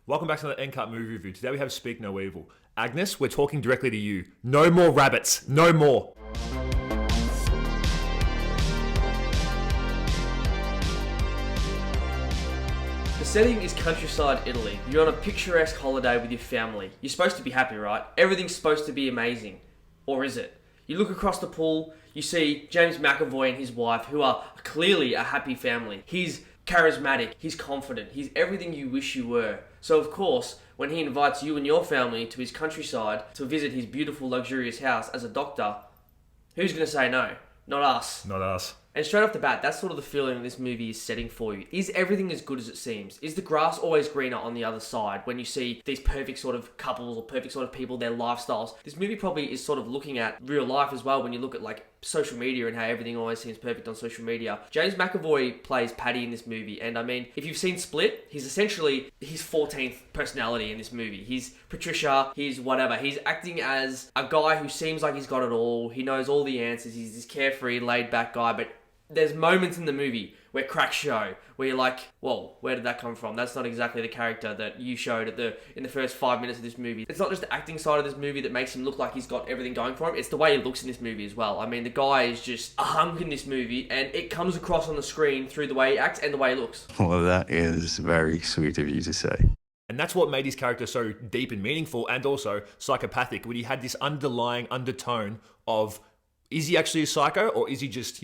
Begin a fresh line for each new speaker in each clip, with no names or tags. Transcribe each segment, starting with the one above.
Welcome back to the NCUT movie review. Today we have Speak No Evil. Agnes, we're talking directly to you. No more rabbits. No more.
The setting is countryside Italy. You're on a picturesque holiday with your family. You're supposed to be happy, right? Everything's supposed to be amazing. Or is it? You look across the pool, you see James McAvoy and his wife, who are clearly a happy family. He's charismatic, he's confident, he's everything you wish you were. So of course, when he invites you and your family to his countryside to visit his beautiful luxurious house as a doctor, who's going to say no? Not us.
Not us.
And straight off the bat, that's sort of the feeling this movie is setting for you. Is everything as good as it seems? Is the grass always greener on the other side when you see these perfect sort of couples or perfect sort of people, their lifestyles? This movie probably is sort of looking at real life as well when you look at like social media and how everything always seems perfect on social media. James McAvoy plays Paddy in this movie, and I mean, if you've seen Split, he's essentially his 14th personality in this movie. He's Patricia, he's whatever. He's acting as a guy who seems like he's got it all. He knows all the answers. He's this carefree, laid-back guy, but there's moments in the movie where cracks show, where you're like, whoa, where did that come from? That's not exactly the character that you showed in the first 5 minutes of this movie. It's not just the acting side of this movie that makes him look like he's got everything going for him. It's the way he looks in this movie as well. I mean, the guy is just a hunk in this movie, and it comes across on the screen through the way he acts and the way he looks.
Well, that is very sweet of you to say.
And that's what made his character so deep and meaningful and also psychopathic, when he had this underlying undertone of, is he actually a psycho, or is he just,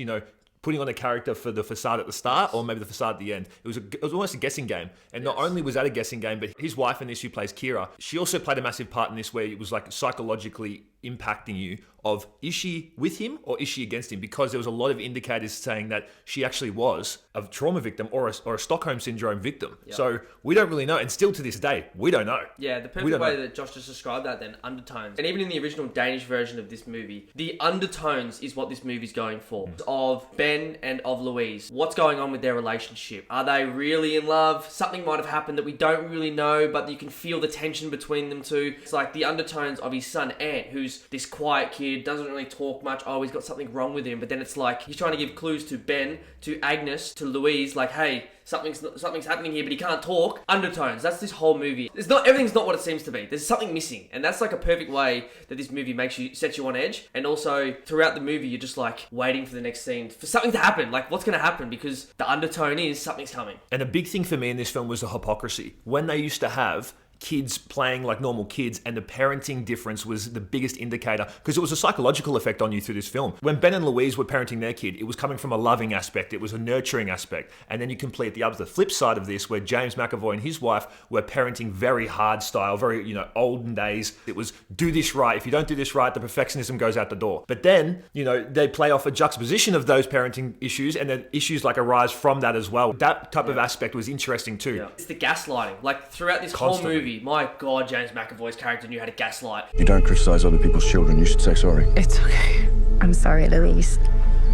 putting on a character for the facade at the start, or maybe the facade at the end? It was almost a guessing game. And not only was that a guessing game, but his wife in this, who plays Kira, she also played a massive part in this, where it was like psychologically impacting you of, is she with him or is she against him? Because there was a lot of indicators saying that she actually was a trauma victim or a Stockholm Syndrome victim. Yep. So we don't really know. And still to this day, we don't know.
Yeah, the perfect way that Josh just described that then, undertones. And even in the original Danish version of this movie, the undertones is what this movie's going for. Of Ben and of Louise. What's going on with their relationship? Are they really in love? Something might have happened that we don't really know, but you can feel the tension between them two. It's like the undertones of his son Ant, who's this quiet kid, doesn't really talk much. Oh, he's got something wrong with him. But then it's like he's trying to give clues to Ben, to Agnes, to Louise, like, hey, something's happening here, but he can't talk. Undertones. That's this whole movie. Everything's not what it seems to be. There's something missing, and that's like a perfect way that this movie sets you on edge. And also throughout the movie, you're just like waiting for the next scene, for something to happen. Like, what's going to happen? Because the undertone is something's coming.
And a big thing for me in this film was the hypocrisy. When they used to have kids playing like normal kids, and the parenting difference was the biggest indicator, because it was a psychological effect on you through this film. When Ben and Louise were parenting their kid, it was coming from a loving aspect, it was a nurturing aspect. And then you complete the flip side of this, where James McAvoy and his wife were parenting very hard style, very, olden days. It was, do this right. If you don't do this right, the perfectionism goes out the door. But then, they play off a juxtaposition of those parenting issues, and then issues like arise from that as well. That type of aspect was interesting too.
Yeah. It's the gaslighting. Like, throughout this whole movie, my God, James McAvoy's character knew how to gaslight.
You don't criticize other people's children, you should say sorry.
It's okay. I'm sorry, Louise.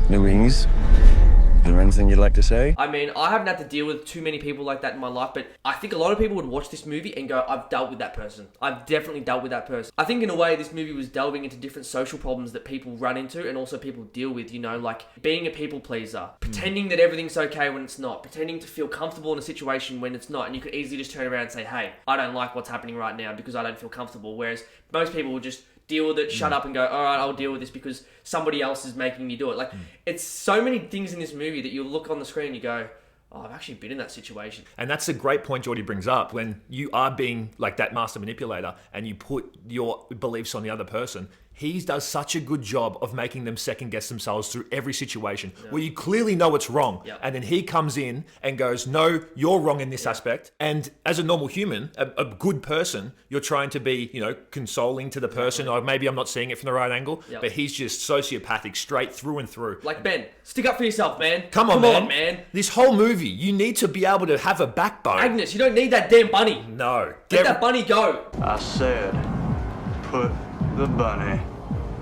Louise, is there anything you'd like to say?
I mean, I haven't had to deal with too many people like that in my life, but I think a lot of people would watch this movie and go, I've dealt with that person. I've definitely dealt with that person. I think in a way, this movie was delving into different social problems that people run into and also people deal with, like being a people pleaser, pretending that everything's okay when it's not, pretending to feel comfortable in a situation when it's not, and you could easily just turn around and say, hey, I don't like what's happening right now because I don't feel comfortable, whereas most people will just deal with it, shut up and go, all right, I'll deal with this because somebody else is making me do it. Like, it's so many things in this movie that you look on the screen and you go, oh, I've actually been in that situation.
And that's a great point Geordie brings up. When you are being like that master manipulator and you put your beliefs on the other person, he does such a good job of making them second guess themselves through every situation where you clearly know it's wrong.
Yep.
And then he comes in and goes, no, you're wrong in this aspect. And as a normal human, a good person, you're trying to be, consoling to the person, or maybe I'm not seeing it from the right angle, but he's just sociopathic straight through and through.
Like, Ben, stick up for yourself, man.
Come on, man. This whole movie, you need to be able to have a backbone.
Agnes, you don't need that damn bunny.
No.
Let that bunny go.
I said, put the bunny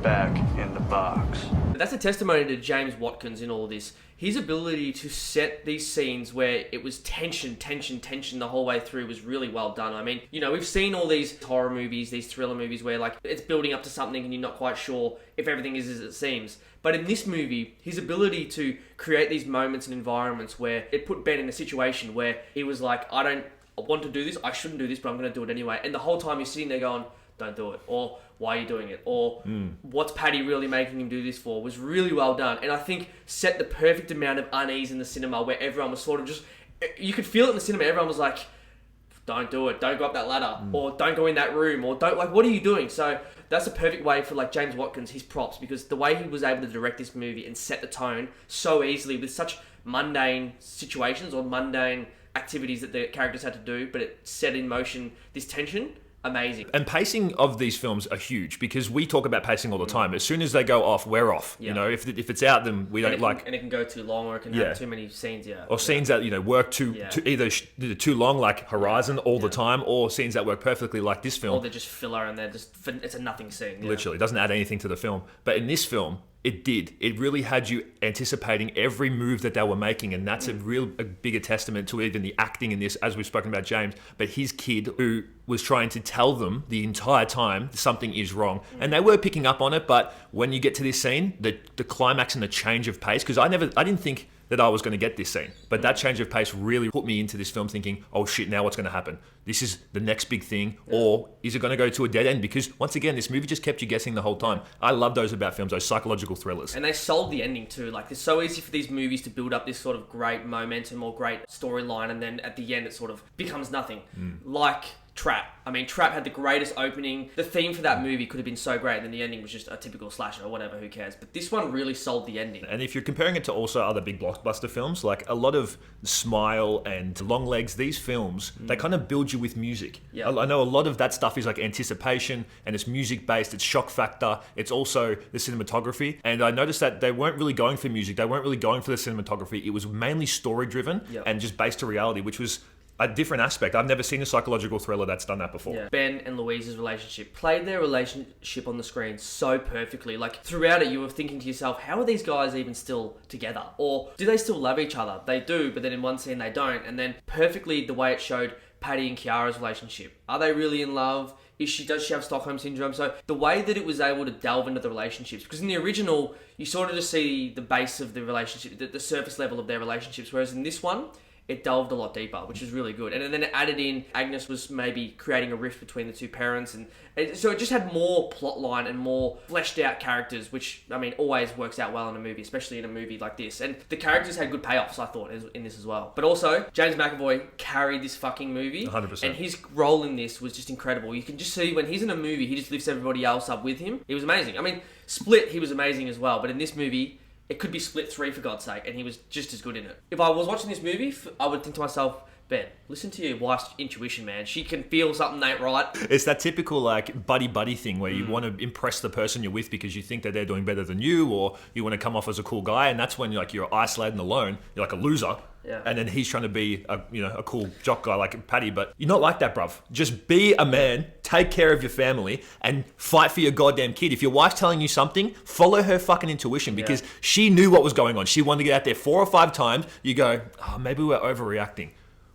back in the box.
That's a testimony to James Watkins in all this. His ability to set these scenes where it was tension the whole way through was really well done. I mean, we've seen all these horror movies, these thriller movies where like it's building up to something and you're not quite sure if everything is as it seems. But in this movie, his ability to create these moments and environments where it put Ben in a situation where he was like, I don't I want to do this, I shouldn't do this, but I'm going to do it anyway. And the whole time you're sitting there going, don't do it, or why are you doing it, or what's Paddy really making him do this for, was really well done. And I think set the perfect amount of unease in the cinema where everyone was sort of just, you could feel it in the cinema, everyone was like, don't do it, don't go up that ladder, or don't go in that room, or don't, like, what are you doing? So that's a perfect way for, like, James Watkins, his props, because the way he was able to direct this movie and set the tone so easily with such mundane situations or mundane activities that the characters had to do, but it set in motion this tension. Amazing.
And pacing of these films are huge because we talk about pacing all the time. As soon as they go off, we're off.
Yeah.
You know, if it's out, then we don't
And it can go too long, or it can have too many scenes. Yeah.
Or scenes that work too either too long, like Horizon, all the time, or scenes that work perfectly, like this film.
Or they're just filler and it's a nothing scene. Yeah.
Literally, it doesn't add anything to the film. But in this film, it did. It really had you anticipating every move that they were making, and that's a bigger testament to even the acting in this, as we've spoken about James. But his kid, who was trying to tell them the entire time something is wrong, and they were picking up on it. But when you get to this scene, the climax and the change of pace, because I didn't think that I was going to get this scene, but that change of pace really put me into this film thinking, oh shit, now what's going to happen? This is the next big thing, or is it going to go to a dead end? Because once again, this movie just kept you guessing the whole time. I love those about films, those psychological thrillers.
And they sold the ending too. Like, it's so easy for these movies to build up this sort of great momentum or great storyline, and then at the end it sort of becomes nothing. Like Trap. I mean, Trap had the greatest opening. The theme for that movie could have been so great, and then the ending was just a typical slasher or whatever, who cares? But this one really sold the ending.
And if you're comparing it to also other big blockbuster films, like a lot of Smile and Longlegs, these films, they kind of build you with music.
Yeah.
I know a lot of that stuff is like anticipation, and it's music-based, it's shock factor, it's also the cinematography. And I noticed that they weren't really going for music, they weren't really going for the cinematography. It was mainly story-driven and just based to reality, which was a different aspect. I've never seen a psychological thriller that's done that before.
Yeah. Ben and Louise's relationship played their relationship on the screen so perfectly. Like, throughout it, you were thinking to yourself, how are these guys even still together? Or do they still love each other? They do, but then in one scene they don't. And then perfectly the way it showed Paddy and Kiara's relationship. Are they really in love? Does she have Stockholm Syndrome? So the way that it was able to delve into the relationships, because in the original, you sort of just see the base of the relationship, the surface level of their relationships, whereas in this one, it delved a lot deeper, which is really good. And then it added in, Agnes was maybe creating a rift between the two parents. And so it just had more plot line and more fleshed out characters, which, I mean, always works out well in a movie, especially in a movie like this. And the characters had good payoffs, I thought, in this as well. But also, James McAvoy carried this fucking movie.
100%.
And his role in this was just incredible. You can just see when he's in a movie, he just lifts everybody else up with him. He was amazing. I mean, Split, he was amazing as well. But in this movie, it could be Split 3 for God's sake, and he was just as good in it. If I was watching this movie, I would think to myself, Ben, listen to your wife's intuition, man. She can feel something ain't right.
It's that typical like buddy thing where you want to impress the person you're with because you think that they're doing better than you, or you want to come off as a cool guy, and that's when you're isolated and alone. You're like a loser.
Yeah.
And then he's trying to be a cool jock guy like Paddy, but you're not like that, bruv. Just be a man, take care of your family, and fight for your goddamn kid. If your wife's telling you something, follow her fucking intuition, because she knew what was going on. She wanted to get out there 4 or 5 times. You go, oh, maybe we're overreacting.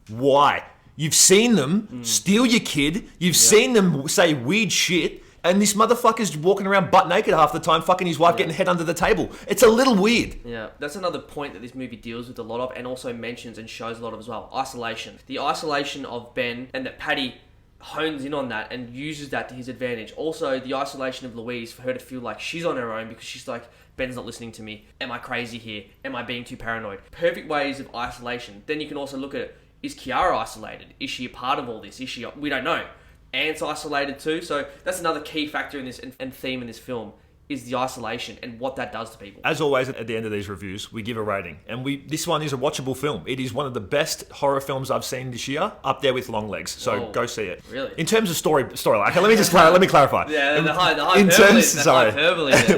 Why? You've seen them steal your kid. You've seen them say weird shit. And this motherfucker's walking around butt naked half the time, fucking his wife, getting head under the table. It's a little weird.
Yeah, that's another point that this movie deals with a lot of, and also mentions and shows a lot of as well. Isolation. The isolation of Ben, and that Paddy hones in on that and uses that to his advantage. Also, the isolation of Louise, for her to feel like she's on her own because she's like, Ben's not listening to me. Am I crazy here? Am I being too paranoid? Perfect ways of isolation. Then you can also look at it. Is Kiara isolated? Is she a part of all this? Is she? We don't know. Ant's isolated too, so that's another key factor in this and theme in this film, is the isolation and what that does to people.
As always, at the end of these reviews, we give a rating, and this one is a watchable film. It is one of the best horror films I've seen this year, up there with Longlegs. So go see it.
Really?
In terms of storyline, okay, let me clarify.
Yeah, the hyperbole.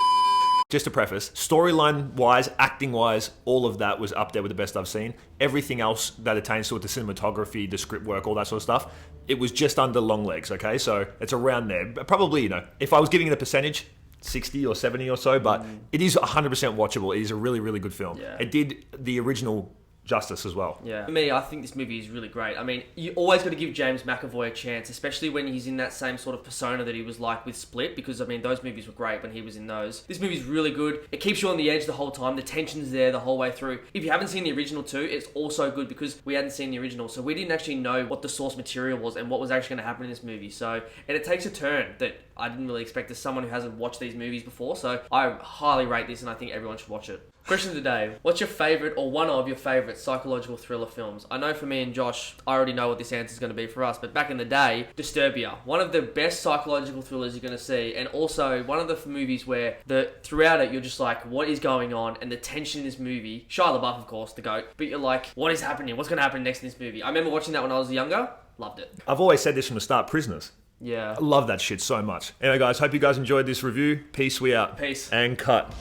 Just to preface, storyline-wise, acting-wise, all of that was up there with the best I've seen. Everything else that attains to it, the cinematography, the script work, all that sort of stuff, it was just under Longlegs, okay? So it's around there. Probably, if I was giving it a percentage, 60 or 70 or so, but it is 100% watchable. It is a really, really good film.
Yeah.
It did the original justice as well.
Yeah. For me, I think this movie is really great. I mean, you always got to give James McAvoy a chance, especially when he's in that same sort of persona that he was like with Split, because, I mean, those movies were great when he was in those. This movie's really good. It keeps you on the edge the whole time. The tension's there the whole way through. If you haven't seen the original too, it's also good because we hadn't seen the original, so we didn't actually know what the source material was and what was actually going to happen in this movie. So, and it takes a turn that I didn't really expect as someone who hasn't watched these movies before, so I highly rate this and I think everyone should watch it. Question of the day. What's your favourite or one of your favourite psychological thriller films? I know for me and Josh, I already know what this answer is going to be for us, but back in the day, Disturbia. One of the best psychological thrillers you're going to see, and also one of the movies where throughout it, you're just like, what is going on? And the tension in this movie, Shia LaBeouf, of course, the GOAT, but you're like, what is happening? What's going to happen next in this movie? I remember watching that when I was younger. Loved it.
I've always said this from the start, Prisoners.
Yeah.
I love that shit so much. Anyway, guys, hope you guys enjoyed this review. Peace, we out.
Peace.
And cut.